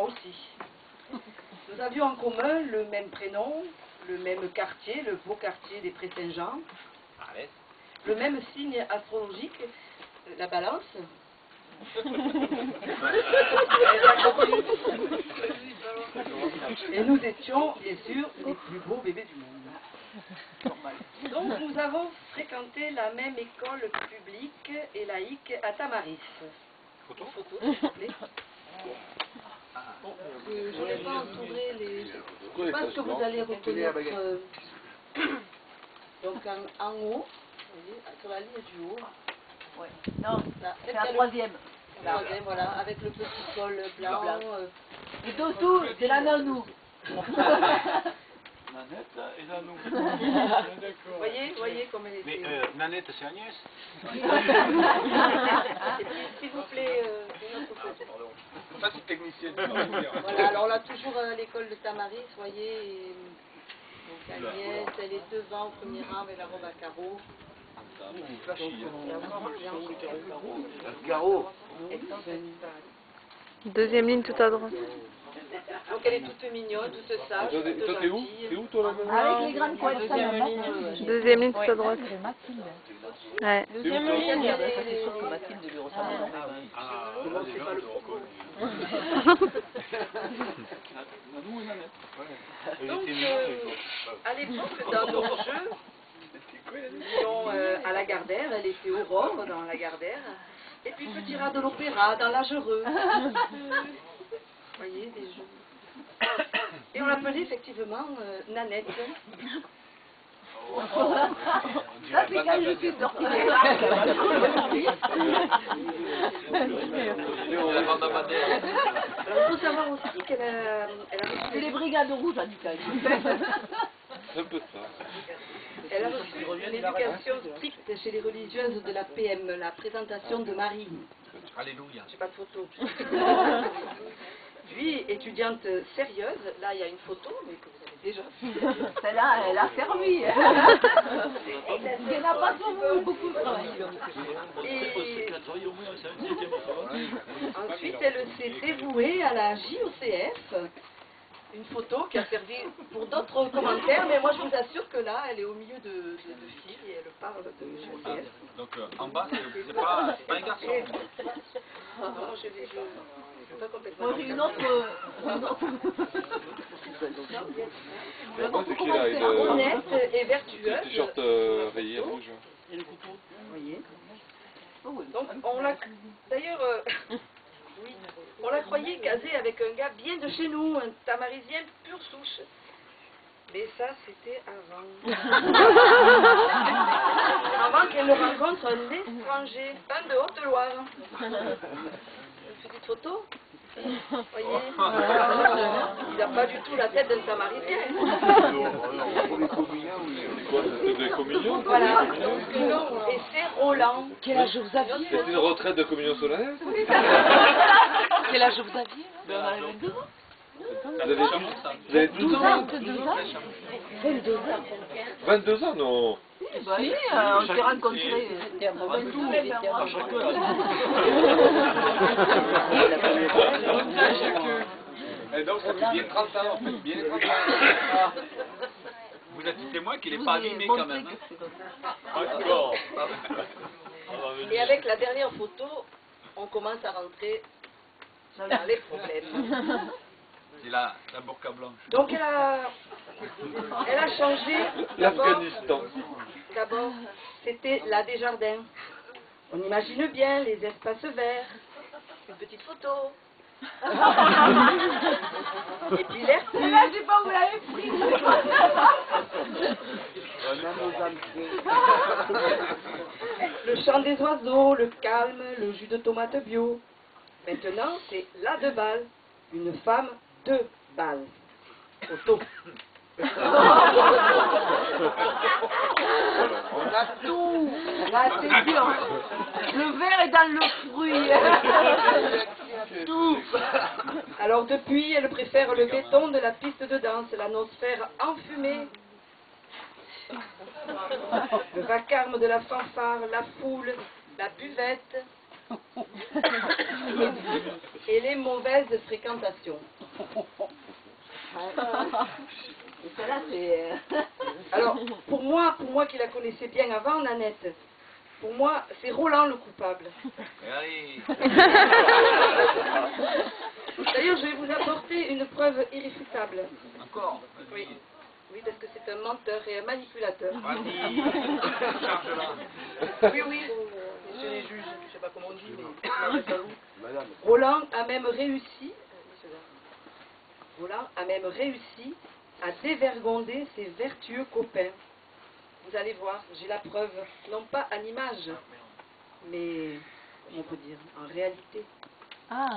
aussi. Nous avions en commun le même prénom, le même quartier, le beau quartier des Prés-Saint-Jean, le même signe astrologique, la balance. Et nous étions, bien sûr, les plus beaux bébés du monde. Donc nous avons fréquenté la même école publique et laïque à Tamaris. Photo, s'il vous plaît. Bon, je n'ai pas entouré les... Je ne sais pas ce que vous allez reconnaître. Donc en haut, vous voyez, sur la ligne du haut. Ouais. Non, c'est la troisième. La troisième, voilà, avec le petit col blanc. Et dessous, c'est la nanou. Nanette et Nanou. Voyez comme elle était. Mais Nanette, c'est Agnès. Et puis, s'il vous plaît, une autre photo. Ça, c'est technicien. Voilà, alors là, toujours à l'école de Tamaris, vous voyez. Et, donc Agnès, elle est devant au premier rang avec la robe à carreaux. Garot. Deuxième ligne tout à droite. Donc elle est toute mignonne, toute sage, toute Toi, t'es où? gentille. T'es où, toi, là? Avec les grandes couettes. Deuxième ligne tout à droite. Ouais. Deuxième ligne. C'est sûr que Mathilde lui ressemble. Comment c'est pas le propos. Nanou et Nanette. Donc, à l'époque, dans nos jeux, nous étions à la Gardère, elle était Aurore dans la Gardère, et puis Petit Rat de l'Opéra dans l'Agereux. Vous voyez, des jeux. Et on l'appelait effectivement Nanette. Ça, c'est quand je suis sortie des Alors, il faut savoir aussi qu'elle a reçu... C'est les brigades rouges, du cas. C'est un peu ça. Elle a reçu une éducation stricte chez les religieuses de la PM, la présentation de Marie. Alléluia. J'ai pas de photo. Puis, étudiante sérieuse, là il y a une photo, mais que vous avez déjà vue. Celle-là, elle a servi. Elle n'a pas beaucoup travaillé. Et ensuite, elle s'est dévouée à la JOCF. Une photo qui a servi pour d'autres commentaires, mais moi je vous assure que là, elle est au milieu de filles et elle parle de JOCF. Donc en bas, c'est pas un garçon. Non, je vais pas complètement. Moi j'ai une autre. Honnête et vertueuse. T-shirt rayé rouge. Vous voyez. Donc on l'a d'ailleurs oui, on la croyait casée avec un gars bien de chez nous, un tamarisien pure souche. Mais ça c'était avant. Avant qu'elle ne rencontre un étranger, un de Haute-Loire. Une petite photo. Vous voyez, il n'a pas du tout la tête d'un tamarisien. C'était des communions? Voilà, donc non, et c'est Roland. Quel âge vous aviez? C'était une retraite de communion solennelle? Quel âge vous aviez? On avait 22 ans. Vous avez 12 ans? 22 ans. 22 ans, non? Bah oui, on s'est rencontrés. Et donc ça fait bien 30 ans, en fait. Bien 30 ans. Vous êtes témoin qu'il n'est pas animé quand même. D'accord. Et avec la dernière photo, on commence à rentrer dans les problèmes. C'est la burqa blanche. Donc elle a changé. L'Afghanistan. D'abord, c'était la Desjardins. On imagine bien les espaces verts, une petite photo. Et puis l'air pur. Là, je sais pas où vous l'avez pris. Le chant des oiseaux, le calme, le jus de tomate bio. Maintenant, c'est la 2 balles. Une femme 2 balles. Photo. On a tout. Là, c'est dur. Le verre est dans le fruit. Tout. Alors depuis, elle préfère le béton de la piste de danse, l'atmosphère enfumée, le vacarme de la fanfare, la foule, la buvette, Et les mauvaises fréquentations. Et celle-là, c'est... Alors, pour moi qui la connaissais bien avant, Nanette, pour moi, c'est Roland le coupable. Allez. D'ailleurs, je vais vous apporter une preuve irréfutable. Encore. Oui. Oui, parce que c'est un menteur et un manipulateur. Vas-y. Charge-la. Oui, oui. Messieurs les juges, je ne sais pas comment on dit, mais je m'adresse à vous. Roland a même réussi à dévergonder ses vertueux copains. Vous allez voir, j'ai la preuve, non pas en image, mais, comment on peut dire, en réalité. Ah.